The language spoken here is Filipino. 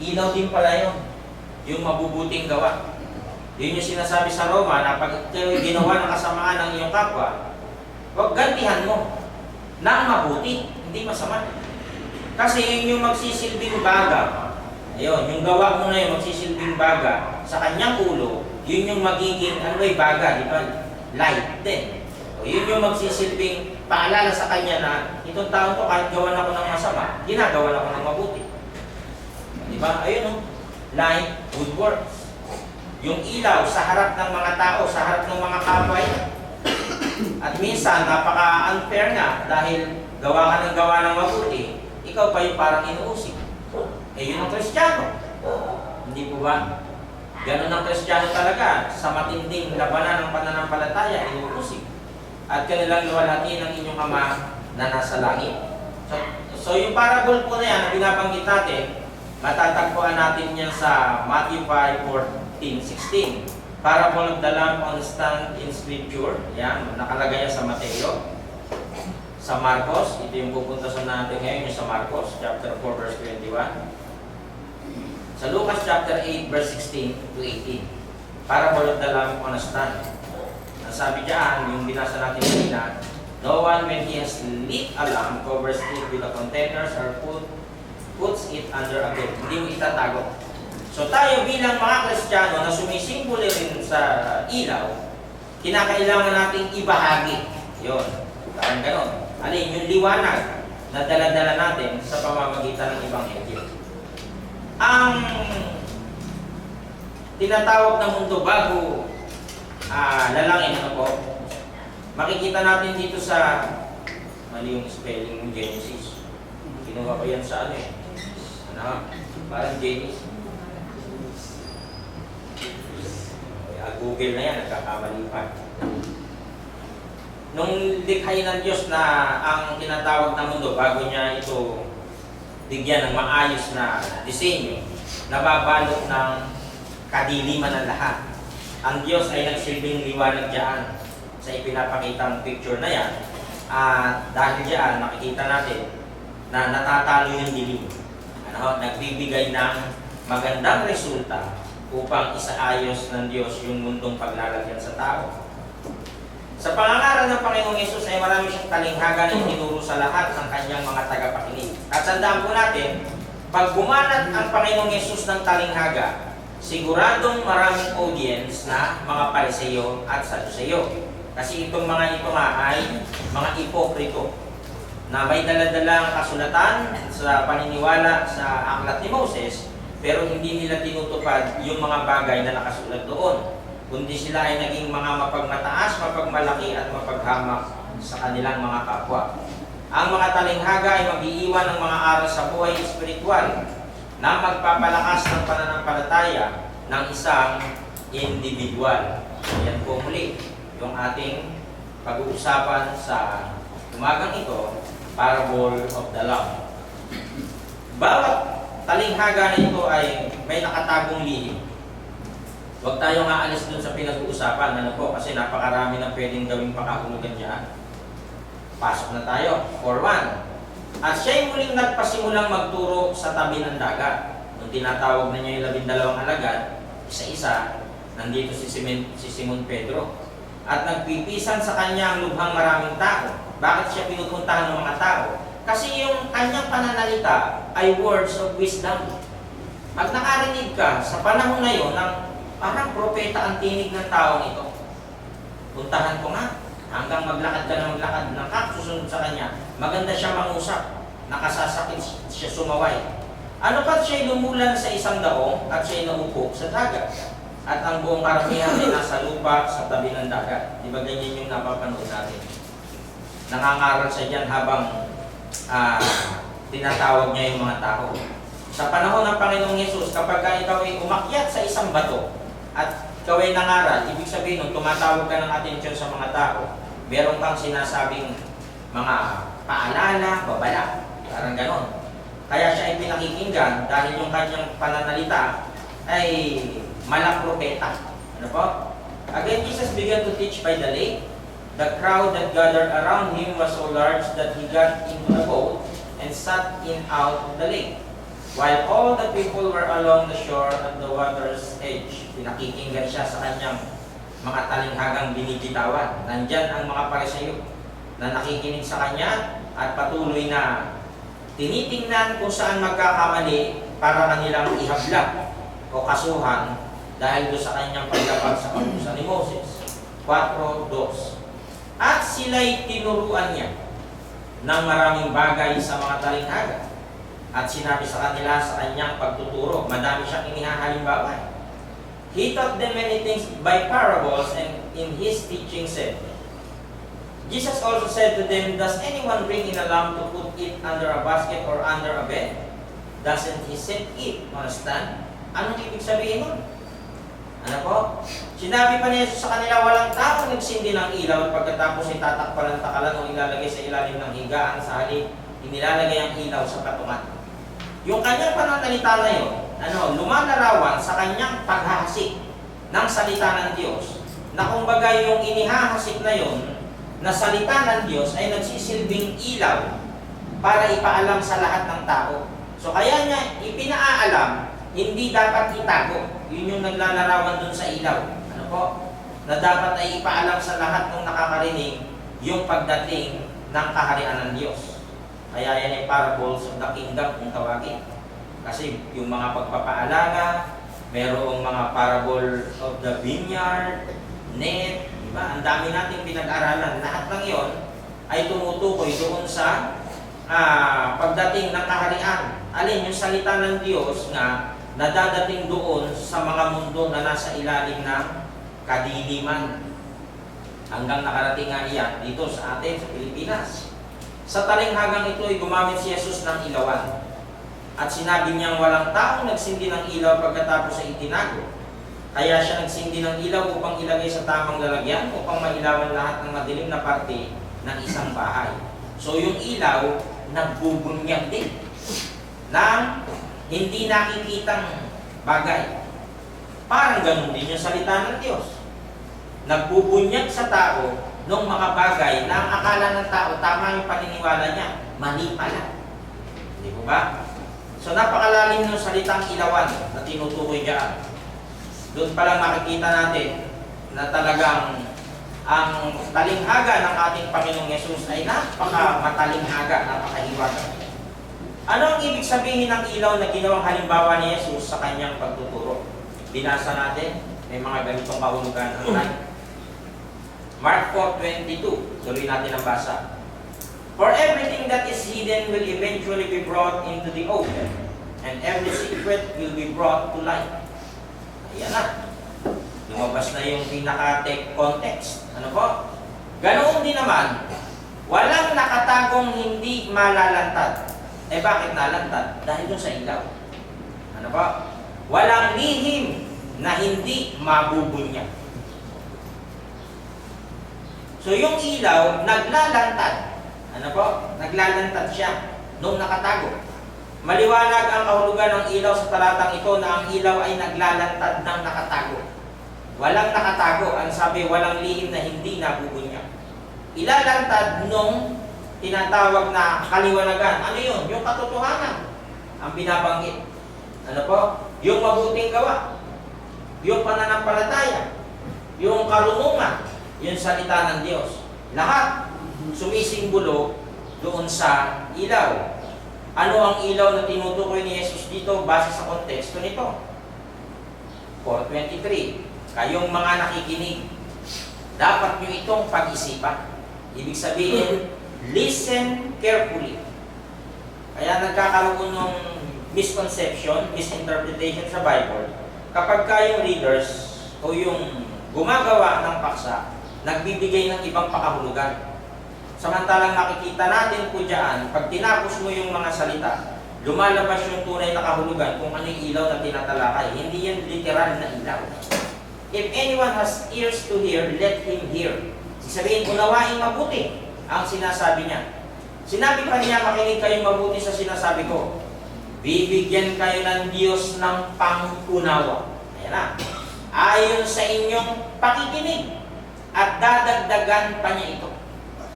Ilaw din pala yun. Yung mabubuting gawa. Yun yung sinasabi sa Roma na pag ginawa ng kasamaan ng iyong kapwa, huwag gantihan mo na mabuti, hindi masama. Kasi yun yung magsisilbing baga. Ayun, yung gawa mo na yun, magsisilbing baga sa kanyang ulo, yun yung magiging, ano ba yung baga, di ba? Light din. O, yun yung magsisilbing paalala sa kanya na itong taon to, kahit gawan ako ng masama, ginagawa ako ng mabuti. Di ba? Ayun o, light, good works. Yung ilaw sa harap ng mga tao, sa harap ng mga kapwa. At minsan, napaka-unfair nga dahil gawa ka ng gawa ng mabuti, ikaw pa yung parang inuusig. Eh yun ang Kristiyano. Hindi po ba? Ganun ang Kristiyano talaga. Sa matinding labanan ng pananampalataya, inuusig. At kanilang luwalhati ng inyong Ama na nasa langit. So yung parable po na yan, na binabanggit natin, matatagpuan natin yan sa Matthew 5:14-16. Parable of the Lamb on stand in Scripture. Yan, nakalagay yan sa Mateo. Sa Marcos, ito yung pupuntasan natin ngayon, yung sa Marcos, chapter 4, verse 21. Sa Lucas, chapter 8, verse 16-18. Parable of the Lamb on a stand. Nasabi dyan, yung binasa natin kanina, no one when he has lit a lamp covers it with a containers or puts it under a bed. Hindi mo itatago. So tayo bilang mga Kristiyano na sumisimbolo rin sa ilaw, kinakailangan nating ibahagi. Yun. Parang ganon. Alin, yung liwanag na dala-dala natin sa pamamagitan ng Ebanghelyo. Ang tinatawag na mundo bago lalangin, ano po, makikita natin dito sa, mali yung spelling ng Genesis. Kinuha ko yan sa ano eh. Ano? Parang Genesis. Google na yan, nagkakamali pa. Nung likhay ng Diyos na ang tinatawag na mundo, bago niya ito bigyan ng maayos na disenyo, nababalot ng kadiliman ng lahat. Ang Diyos ay nagsilbing liwanag diyan sa ipinapakitang picture na yan. Dahil diyan, makikita natin na natatalo yung dilim. Nagbibigay ng magandang resulta upang isaayos ng Diyos yung mundong paglalagyan sa tao. Sa pangangaral ng Panginoong Yesus ay marami siyang talinghaga na itinuro sa lahat ng kanyang mga tagapakinig. At tandaan po natin, pag bumanat ang Panginoong Yesus ng talinghaga, siguradong maraming audience na mga Pariseo at Saduceo. Kasi itong mga ito nga ay mga ipokrito na may daladalang kasulatan sa paniniwala sa aklat ni Moses, pero hindi nila tinutupad yung mga bagay na nakasulat doon. Kundi sila ay naging mga mapagmataas, mapagmalaki at mapaghamak sa kanilang mga kapwa. Ang mga talinghaga ay mag-iiwan ng mga aral sa buhay espiritual na magpapalakas ng pananampalataya ng isang individual. Yan po muli yung ating pag-uusapan sa umagang ito, Parable of the Lamb. Bawat talinghaga na ito ay may nakatagong lihim. Huwag tayong aalis dun sa pinag-uusapan, ano po, kasi napakarami ng pwedeng gawing pakahulugan dyan. Pasok na tayo. For one, at siya'y muling nagpasimulang magturo sa tabi ng dagat. Nung tinatawag na niya yung 12 alagad, isa-isa, nandito si Simon Pedro. At nagpipisan sa kanya ang lubhang maraming tao. Bakit siya pinupuntahan ng mga tao? Kasi yung kanyang pananalita ay words of wisdom. Pag nakarinig ka sa panahon na yun ng parang propeta ang tinig ng taong ito, puntahan ko nga, hanggang maglakad ka na maglakad, nakasusunod sa kanya, maganda siya mangusap, nakasasakit siya sumaway. Ano pa siya lumulan sa isang daong at siya naupo sa dagat? At ang buong karamihan ay nasa lupa sa tabi ng dagat. Di ba ganyan yung napapanood natin? Nangangaral siya dyan habang tinatawag niya yung mga tao. Sa panahon ng Panginoong Yesus, kapag ikaw ay umakyat sa isang bato at ikaw ay nangaral, ibig sabihin nung tumatawag ka ng atensyon sa mga tao, meron kang sinasabing mga paalala, babala, parang ganon. Kaya siya ay pinakikinggan dahil yung kanyang pananalita ay malapropeta. Ano po? Again, Jesus began to teach by the lake. The crowd that gathered around him was so large that he got into a boat and sat in out of the lake. While all the people were along the shore at the water's edge, pinakikinggan siya sa kanyang mga talinghagang binibitawan. Nandyan ang mga Pariseo na nakikinig sa kanya at patuloy na tinitingnan kung saan magkakamali para kanilang ihabla o kasuhan dahil doon sa kanyang paglabag sa kautusan ni Moses. 4:2. At sila'y tinuruan niya ng maraming bagay sa mga talinghaga at sinabi sa kanila sa kanyang pagtuturo, madami siyang inihahalimbawa. He taught them many things by parables, and in his teaching said, Jesus also said to them, does anyone bring in a lamb to put it under a basket or under a bed? Doesn't he set it on a stand? Anong ibig sabihin nun? Ano po? Sinabi pa niya sa kanila, walang taong nagsindi ng ilaw at pagkatapos ay tatakpan ng takalan o ilalagay sa ilalim ng higaan, sa halip inilalagay ang ilaw sa patungan. Yung kanyang pananalita na yun, lumalarawan sa kanyang paghahasik ng salita ng Diyos, na kumbaga yung inihahasik na yun, na salita ng Diyos ay nagsisilbing ilaw para ipaalam sa lahat ng tao. So kaya niya ipinaalam, hindi dapat itago. Yun yung naglalarawan dun sa ilaw. Ano po? Na dapat ay ipaalam sa lahat ng nakakarinig yung pagdating ng kaharian ng Diyos. Kaya yan ay parables of the kingdom kung tawagin. Kasi yung mga pagpapaalaga, merong mga parable of the vineyard, net, diba? Ang dami nating pinag-aralan. Lahat ng yon ay tumutukoy doon sa pagdating ng kaharian. Alin yung salita ng Diyos nga nadadating doon sa mga mundo na nasa ilalim ng kadiliman. Hanggang nakarating nga iyan dito sa atin, sa Pilipinas. Sa talinghagang ito ay gumamit si Jesus ng ilawan. At sinabi niyang walang taong nagsindi ng ilaw pagkatapos ay itinago. Kaya siya nagsindi ng ilaw upang ilagay sa tamang lalagyan upang mailawan lahat ng madilim na parte ng isang bahay. So yung ilaw, nagbubunyag din ng hindi nakikitang bagay. Parang ganun din yung salita ng Diyos. Nagbubunyag sa tao ng mga bagay na ang akala ng tao, tama yung paniniwala niya, mali pala. Hindi po ba? So napakalalim ng salitang ilawan na tinutukoy dyan. Doon palang makikita natin na talagang ang talinghaga ng ating Panginoong Yesus ay napaka-matalinghaga, napakahiwaga. Ano ang ibig sabihin ng ilaw na ginawang halimbawa ni Jesus sa kanyang pagtuturo? Binasa natin, may mga ganitong kahulugan ang time. Mark 4:22, tuloy natin ang basa. For everything that is hidden will eventually be brought into the open, and every secret will be brought to light. Ayan na. Lumabas na yung pinaka-tech context. Ano po? Ganoon din naman, walang nakatagong hindi malalantad. Eh bakit nalantad? Dahil dun sa ilaw. Ano po? Walang lihim na hindi mabubunyag. So yung ilaw, naglalantad. Ano po? Naglalantad siya nung nakatago. Maliwanag ang kahulugan ng ilaw sa talatang ito na ang ilaw ay naglalantad ng nakatago. Walang nakatago. Ang sabi, walang lihim na hindi nabubunyag. Ilalantad nung tinatawag na kaliwanagan. Ano yun? Yung katotohanan ang binabanggit. Ano po? Yung mabuting gawa. Yung pananampalataya. Yung karunungan. Yung salita ng Diyos. Lahat sumisimbolo doon sa ilaw. Ano ang ilaw na tinutukoy ni Jesus dito base sa konteksto nito? 4:23. Kayong mga nakikinig, dapat nyo itong pag-isipan. Ibig sabihin, listen carefully. Kaya nagkakaroon ng misconception, misinterpretation sa Bible, kapag kayong readers o yung gumagawa ng paksa, nagbibigay ng ibang pakahulugan. Samantalang makikita natin po dyan, pag tinapos mo yung mga salita, lumalabas yung tunay na kahulugan kung ano yung ilaw na tinatalakay. Hindi yan literal na ilaw. If anyone has ears to hear, let him hear. Sabihin, unawain mabuti ang sinasabi niya. Sinabi pa niya, makinig kayong mabuti sa sinasabi ko. Bibigyan kayo ng Diyos ng pang-unawa. Ayan na. Ayon sa inyong pakikinig. At dadagdagan pa niya ito.